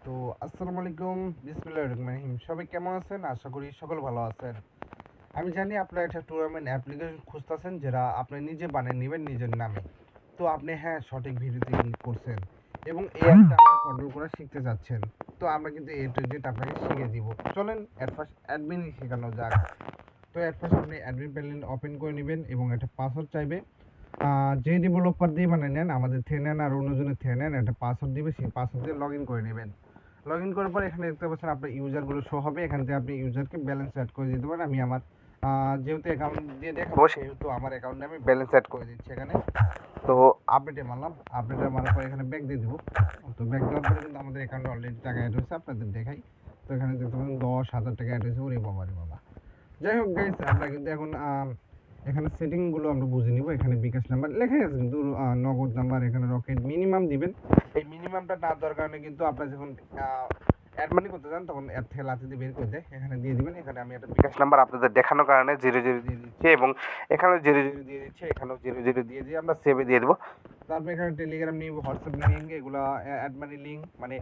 তো আসসালামু আলাইকুম, বিসমিল্লাহির রহমানির রহিম। সবাই কেমন আছেন? আশা করি সকল ভালো আছেন। আমি জানি আপনারা একটা টুর্নামেন্ট অ্যাপ্লিকেশন খুঁজতেছেন যেটা আপনি নিজে বানিয়ে নেবেন নিজের নামে। তো আপনি হ্যাঁ, সঠিক ভিডিওতে ক্লিক করছেন এবং এই অ্যাপটা আপনি কন্ট্রোল করা শিখতে যাচ্ছেন। তো আমরা কিন্তু এ টু জেড আপনাকে শিখিয়ে দিব। চলেন এট ফার্স্ট অ্যাডমিন শেখানো যাক। তো এট ফার্স্ট আপনি অ্যাডমিন প্যানেল ওপেন করে নেবেন এবং একটা পাসওয়ার্ড চাইবে। যে ডেভেলপার দিয়ে বানিয়ে নেন, আমাদের থেকে নেন আর অন্যজনের থেকে নেন, একটা পাসওয়ার্ড দিবে, সেই পাসওয়ার্ড দিয়ে লগ ইন করে নেবেন। লগ ইন করার পর এখানে দেখতে পাচ্ছেন আপনার ইউজারগুলো শো হবে। এখান থেকে আপনি ইউজারকে ব্যালেন্স অ্যাড করে দিতে পারেন। আমি আমার যেহেতু অ্যাকাউন্ট দিয়ে দেখাবো সেহেতু আমার অ্যাকাউন্টে আমি ব্যালেন্স অ্যাড করে দিচ্ছি এখানে। তো আপডেটে মারলাম, আপডেটে মারার পর এখানে ব্যাক দিয়ে দেবো। তো ব্যাক দেওয়ার পরে কিন্তু আমাদের অ্যাকাউন্টে অলরেডি টাকা অ্যাড হয়েছে, আপনাদের দেখাই। তো এখানে দেখতে পাচ্ছেন 10,000 টাকা অ্যাড হয়েছে। ওরে বাবা রে বাবা। যাই হোক গাইস, আমরা কিন্তু এখন এখানে সেটিংগুলো আমরা বুঝে নিব। এখানে বিকাশ নাম্বার লেখাই আছে কিন্তু নগদ নাম্বার, এখানে রকেট মিনিমাম দিবেন। এই মিনিমামটা না দেওয়ার কারণে কিন্তু আপনারা যখন অ্যাড মানি করতে চান তখন অ্যাপ থেকে লাথি দিয়ে বের করে দেয়। এখানে দিয়ে দিবেন। এখানে আমি একটা বিকাশ নাম্বার আপনাদের দেখানোর কারণে 00 দিয়ে দিচ্ছি এবং এখানেও 00 দিয়ে দিচ্ছি, এখানেও 00 দিয়ে আমরা সেভে দিয়ে দেবো। তারপর এখানে টেলিগ্রাম নিব, হোয়াটসঅ্যাপ লিঙ্ক, এগুলো অ্যাড মানি লিঙ্ক, মানে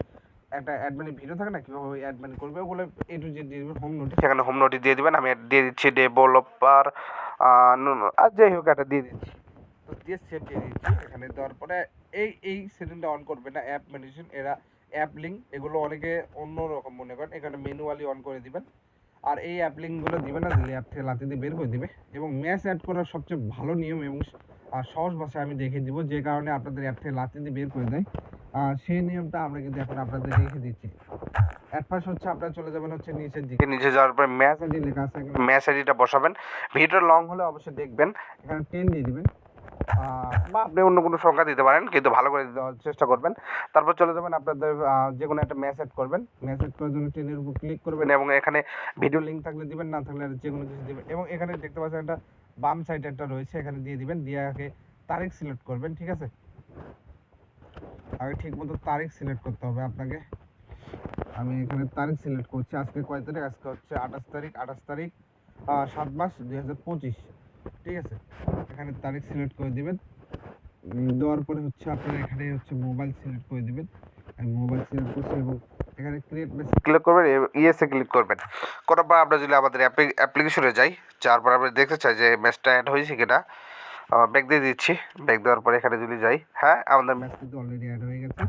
একটা অ্যাড মানি ভিডিও থাকে না কীভাবে অ্যাড মানি করবে, ওগুলো এ টু জেড দিয়ে দেবেন। হোম নোটিস, সেখানে হোম নোটিস দিয়ে দেবেন। আমি দিয়ে দিচ্ছি ডেভেলপার, আর যাই হোক একটা দিয়ে দিচ্ছি। তো দিয়ে সেভ দিয়ে দিচ্ছি। এখানে দেওয়ার পরে এই সেটিংটা অন করবে না, অ্যাপ ম্যানেজমেন্ট, এরা অ্যাপ লিঙ্ক, এগুলো অনেকে অন্য রকম মনে করেন। এখানে ম্যানুয়ালি অন করে দিবেন। আর এই অ্যাপ লিঙ্কগুলো দিবেন না, দিলে অ্যাপ থেকে লাথি দিয়ে বের করে দিবে। এবং ম্যাচ অ্যাড করার সবচেয়ে ভালো নিয়ম এবং সহজ ভাষায় আমি দেখিয়ে দিব, যে কারণে আপনাদের অ্যাপ থেকে লাথি দিয়ে বের করে দেয়। সেই নিয়মটা আমরা কিন্তু এখন আপনাদের দেখিয়ে দিচ্ছি। অ্যাট ফার্স্ট হচ্ছে আপনারা চলে যাবেন হচ্ছে নিচের দিকে। নিচে যাওয়ার পরে ম্যাচ আইডি লেখা আছে, ম্যাচ আইডিটা বসাবেন। ভিডিওটা লং হলে অবশ্যই দেখবেন। এখানে 10 দিয়ে দিবেন, বা আপনি অন্য কোনো সংখ্যা দিতে পারেন, কিন্তু ভালো করে দেওয়ার চেষ্টা করবেন। তারপর চলে যাবেন আপনাদের যে কোনো একটা ম্যাচ অ্যাড করবেন। ম্যাচ অ্যাড করার জন্য 10 এর উপর ক্লিক করবেন এবং এখানে ভিডিও লিঙ্ক থাকলে দিবেন, না থাকলে যে কোনো কিছু দিবেন। এবং এখানে দেখতে পাচ্ছেন একটা বাম সাইডে একটা রয়েছে, এখানে দিয়ে দিবেন। দিয়ে আগে তারিখ সিলেক্ট করবেন, ঠিক আছে? আগে ঠিক মতো তারিখ সিলেক্ট করতে হবে আপনাকে। আমি এখানে তারিখ সিলেক্ট করছি। আজকে কয় তারিখ? আজকে হচ্ছে 28 তারিখ 7 মাস 2025, ঠিক আছে? এখানে তারিখ সিলেক্ট করে দিবেন। দেওয়ার পরে হচ্ছে আপনারা এখানে হচ্ছে মোবাইল সিলেক্ট করে দিবেন। আমি মোবাইল সিলেক্ট করছি এবং এখানে ক্রিয়েট মেসেজ ক্লিক করবেন, ইয়েসে ক্লিক করবেন। করার পর আমরা যদি আমাদের অ্যাপ্লিকেশনে যাই, যাওয়ার পর আমরা দেখতে চাই যে ম্যাচটা অ্যাড হয়েছে কিনা, ব্যাক দিয়ে দিচ্ছি। ব্যাক দেওয়ার পরে এখানে যদি যাই, হ্যাঁ আমাদের ম্যাচ কিন্তু অলরেডি অ্যাড হয়ে গেছে।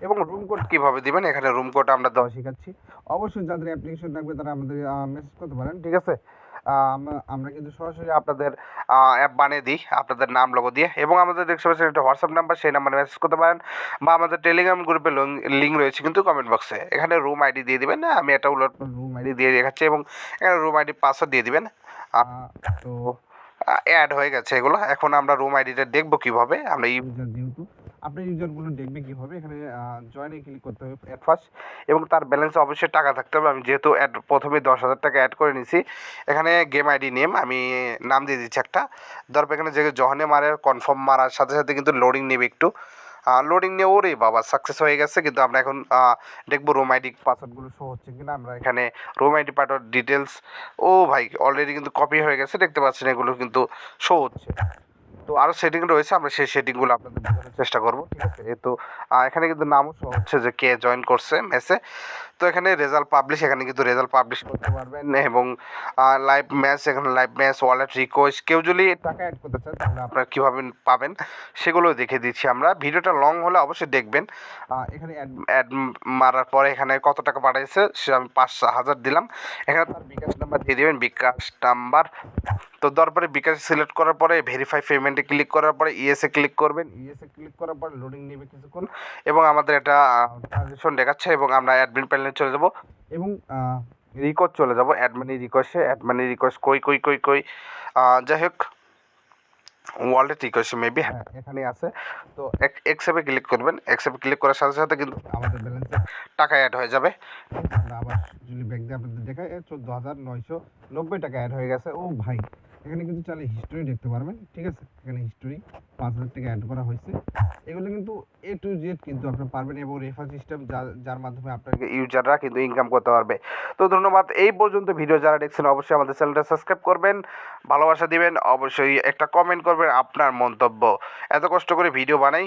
এবং রুম কোড কীভাবে দিবেন, এখানে রুম কোড আমরা দেওয়া শেখাচ্ছি। অবশ্যই যাদের অ্যাপ্লিকেশন থাকবে তারা আমাদের মেসেজ করতে পারেন, ঠিক আছে? আমরা কিন্তু সরাসরি আপনাদের অ্যাপ বানিয়ে দিই আপনাদের নাম লোগো দিয়ে। এবং আমাদের দেখতে পাচ্ছেন একটা হোয়াটসঅ্যাপ নাম্বার, সেই নাম্বারে মেসেজ করতে পারেন, বা আমাদের টেলিগ্রাম গ্রুপে লিঙ্ক রয়েছে কিন্তু কমেন্ট বক্সে। এখানে রুম আইডি দিয়ে দিবেন। আমি একটা রুম আইডি দিয়ে দেখাচ্ছি এবং এখানে রুম আইডি পাসওয়ার্ড দিয়ে দিবেন। তো অ্যাড হয়ে গেছে এগুলো। এখন আমরা রুম আইডিটা দেখবো কীভাবে, আমরা ইউজার যেহেতু আপনার ইউজারগুলো দেখবে কীভাবে, এখানে জয়েনে ক্লিক করতে হবে অ্যাট ফার্স্ট। এবং তার ব্যালেন্সে অবশ্যই টাকা থাকতে হবে। আমি যেহেতু প্রথমে 10,000 টাকা অ্যাড করে নিছি, এখানে গেম আইডি নেম আমি নাম দিয়ে দিচ্ছি একটা। তারপর এখানে যে যখনই মারে কনফার্ম মারার সাথে সাথে কিন্তু লোডিং নেবে একটু। লোডিং নিয়ে ওরে বাবা সাকসেস হয়ে গেছে। কিন্তু আমরা এখন দেখবো রুম আইডি পাসওয়ার্ডগুলো শো হচ্ছে কিনা। আমরা এখানে রুম আইডি পাসওয়ার্ড ডিটেলস, ও ভাই অলরেডি কিন্তু কপি হয়ে গেছে, দেখতে পাচ্ছেন এগুলো কিন্তু শো হচ্ছে। তো আরও সেটিং রয়েছে, আমরা সেই সেটিংগুলো আপনাদের বোঝানোর চেষ্টা করবো, ঠিক আছে? তো এখানে কিন্তু নামও শো হচ্ছে যে কে জয়েন করছে ম্যাচে। তো এখানে রেজাল্ট পাবলিশ, এখানে কিন্তু রেজাল্ট পাবলিশ করতে পারবেন। এবং লাইভ ম্যাচ, এখানে লাইভ ম্যাচ, ওয়ালেট রিকোয়েস্ট, কেউ যদি টাকা অ্যাড করতে চান তাহলে আপনারা কীভাবে পাবেন সেগুলো দেখে দিচ্ছি আমরা। ভিডিওটা লং হলে অবশ্যই দেখবেন। এখানে অ্যাড মারার পরে এখানে কত টাকা পাঠিয়েছে সে আমি 5,000 দিলাম। এখানে তার বিকাশ নাম্বার দিয়ে দেবেন, বিকাশ নাম্বার। তো তারপরে বিকাশ সিলেক্ট করার পরে ভেরিফাই পেমেন্টে ক্লিক করার পরে ইএসএ ক্লিক করবেন। ইএসএ ক্লিক করার পরে লোডিং নেবে কিছুক্ষণ এবং আমাদের একটা ট্রানজেকশন দেখাচ্ছে। এবং আমরা অ্যাডমিন প্যানেলে চলে যাব এবং রিকোয়েস্ট চলে যাব অ্যাডমিন রিকোয়েস্টে। অ্যাডমিন রিকোয়েস্ট কই যাই হোক ওয়ালেট রিকোয়েস্ট মেবি, হ্যাঁ এখানেই আছে। তো অ্যাকসেপ্টে ক্লিক করবেন। অ্যাকসেপ্টে ক্লিক করার সাথে সাথে কিন্তু আমাদের ব্যালেন্সে টাকা অ্যাড হয়ে যাবে। আমরা আবার যদি ব্যাক দিয়ে আপনাদের দেখাই 14,990 টাকা অ্যাড হয়ে গেছে। ও ভাই এখানে কিন্তু চাইলে হিস্টোরি দেখতে পারবেন, ঠিক আছে। এখানে হিস্টোরি 5,000 টাকা অ্যাড করা হয়েছে। এগুলো কিন্তু A to Z কিন্তু আপনি পারবেন এবং রেফার সিস্টেম যার মাধ্যমে আপনাকে ইউজাররা কিন্তু ইনকাম করতে পারবে। তো ধন্যবাদ, এই পর্যন্ত ভিডিও যারা দেখছেন অবশ্যই আমাদের চ্যানেলটা সাবস্ক্রাইব করবেন, ভালোবাসা দিবেন, অবশ্যই একটা কমেন্ট করবেন আপনার মন্তব্য। এত কষ্ট করে ভিডিও বানাই,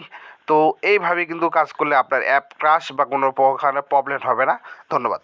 তো এইভাবে কিন্তু কাজ করলে আপনার অ্যাপ ক্রাশ বা কোনো প্রকার প্রবলেম হবে না। ধন্যবাদ।